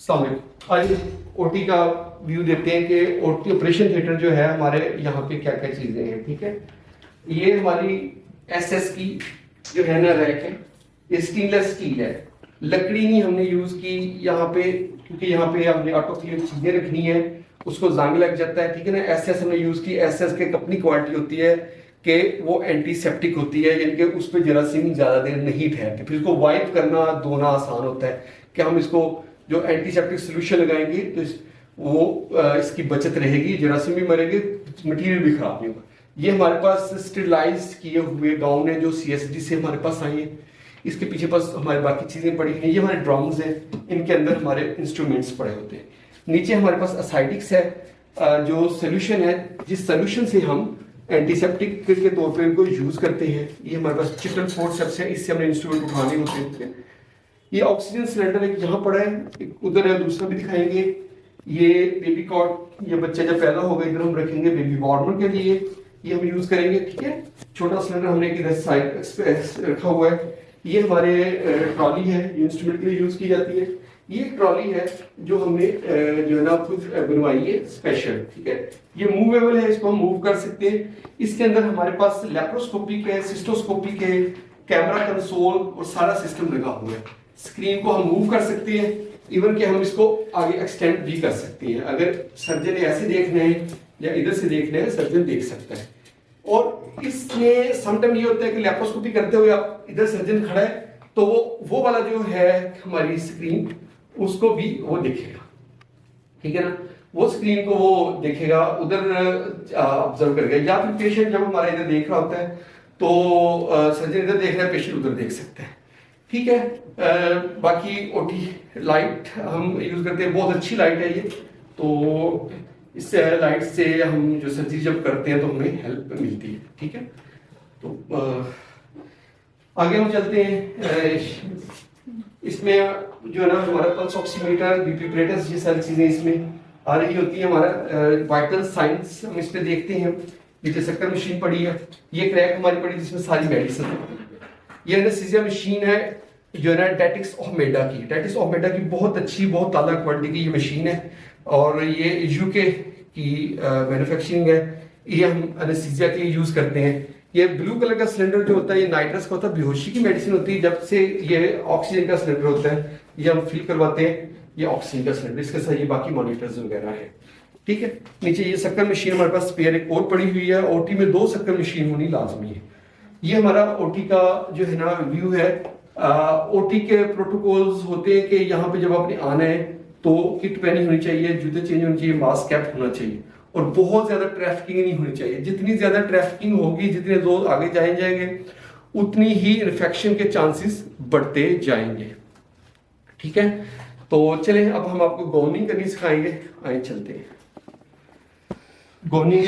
आज ओटी का व्यू देखते हैं कि ओटी ऑपरेशन थिएटर जो है हमारे यहाँ पे क्या क्या चीजें हैं। ठीक है, ये हमारी एसएस की जो है ना रैक है, ये स्टेनलेस स्टील है, लकड़ी नहीं हमने यूज की यहाँ पे, क्योंकि यहाँ पे हमने ऑटोक्लेव चीजें रखनी है, उसको जंग लग जाता है। ठीक है ना, एसएस हमने यूज की, एसएस के अपनी क्वालिटी होती है कि वो एंटीसेप्टिक होती है, यानी कि उस पर जरासीम ज्यादा देर नहीं ठहरते, फिर इसको वाइप करना धोना आसान होता है कि हम इसको जो एंटीसेप्टिक सोल्यूशन लगाएंगे तो इसकी बचत रहेगी, जरासीम भी मरेंगे, मटेरियल भी खराब नहीं होगा। ये हमारे पास स्टेरिलाइज किए हुए गाउन है जो सीएसडी से हमारे पास आई है। इसके पीछे पास हमारे बाकी चीजें पड़ी हैं, ये हमारे ड्रम्स हैं, इनके अंदर हमारे इंस्ट्रूमेंट्स पड़े होते हैं। नीचे हमारे पास असाइडिक्स है, जो सोल्यूशन है, जिस सोल्यूशन से हम एंटीसेप्टिक के तौर पर इनको यूज करते हैं। ये हमारे पास चिकन फोर्सेप्स है, इससे हमने इंस्ट्रूमेंट उठाने होते हैं। ये ऑक्सीजन सिलेंडर एक यहाँ पड़ा है, एक उधर है, दूसरा भी दिखाएंगे। ये बेबी कॉट, ये बच्चा जब पैदा होगा इधर हम रखेंगे बेबी वार्मर के लिए, ये हम यूज करेंगे। ठीक है, छोटा सिलेंडर हमने इधर साइड रखा हुआ है। ये हमारे ट्रॉली है, ये इंस्ट्रूमेंट के लिए यूज की जाती है। ये ट्रॉली है जो हमने जो है ना खुद बनवाई है स्पेशल। ठीक है, ये मूवेबल है, इसको हम मूव कर सकते हैं। इसके अंदर हमारे पास लेप्रोस्कोपिक है, सिस्टोस्कोपिक है, कैमरा कंसोल और सारा सिस्टम लगा हुआ है। स्क्रीन को हम मूव कर सकते हैं, इवन कि हम इसको आगे एक्सटेंड भी कर सकते हैं। अगर सर्जन ने ऐसे देखना है या इधर से देखना है, सर्जन देख सकता है। और इसमें समटाइम ये होता है कि लेप्रोस्कोपी करते हुए आप इधर सर्जन खड़ा है तो वो वाला जो है हमारी स्क्रीन उसको भी वो देखेगा। ठीक है ना, वो स्क्रीन को वो देखेगा, उधर ऑब्जर्व करेगा। या फिर पेशेंट जब हमारा इधर देख रहा होता है तो सर्जन इधर देख रहा है, पेशेंट उधर देख सकता है। ठीक है, बाकी ओटी लाइट हम यूज करते हैं, बहुत अच्छी लाइट है ये, तो इस लाइट से हम जो सर्जरी जब करते हैं तो हमें हेल्प मिलती है। ठीक है, तो आगे हम चलते हैं। इसमें जो है ना हमारा पल्स ऑक्सीमीटर, बीपी प्लेटस, ये सारी चीजें इसमें आ रही होती है। हमारा वाइटल साइंस हम इस पे देखते हैं। नीचे शक्कर मशीन पड़ी है, ये क्रैक हमारी पड़ी जिसमें सारी मेडिसिन है। ये एनेस्थीसिया मशीन है जो है ना डेटिक्स ऑमेडा की, डेटिक्स ऑमेडा की बहुत अच्छी, बहुत ताज़ा क्वालिटी की ये मशीन है, और ये यूके की मैन्युफैक्चरिंग है। ये हम एनेस्थीसिया के लिए यूज करते हैं। ये ब्लू कलर का सिलेंडर जो होता है ये नाइट्रस का होता है, बेहोशी की मेडिसिन होती है। जब से ये ऑक्सीजन का सिलेंडर होता है, ये हम फिल करवाते हैं, ये ऑक्सीजन का सिलेंडर, इसके साथ ये बाकी मॉनिटर्स वगैरह है। ठीक है, नीचे ये शक्कर मशीन हमारे पास स्पेयर एक और पड़ी हुई है। ओटी में 2 शक्कर मशीन होनी लाजमी है। ये हमारा ओटी का जो है ना व्यू है। ओटी के प्रोटोकॉल्स होते हैं कि यहाँ पे जब आपने आना है तो किट पहनी होनी चाहिए, जूते चेंज होने चाहिए, मास्क कैप होना चाहिए, और बहुत ज्यादा ट्रैफिकिंग नहीं होनी चाहिए। जितनी ज्यादा ट्रैफिकिंग होगी, जितने लोग आगे जाएंगे उतनी ही इन्फेक्शन के चांसेस बढ़ते जाएंगे। ठीक है, तो चलें अब हम आपको गॉर्निंग करनी सिखाएंगे। आए चलते हैं, गॉर्निंग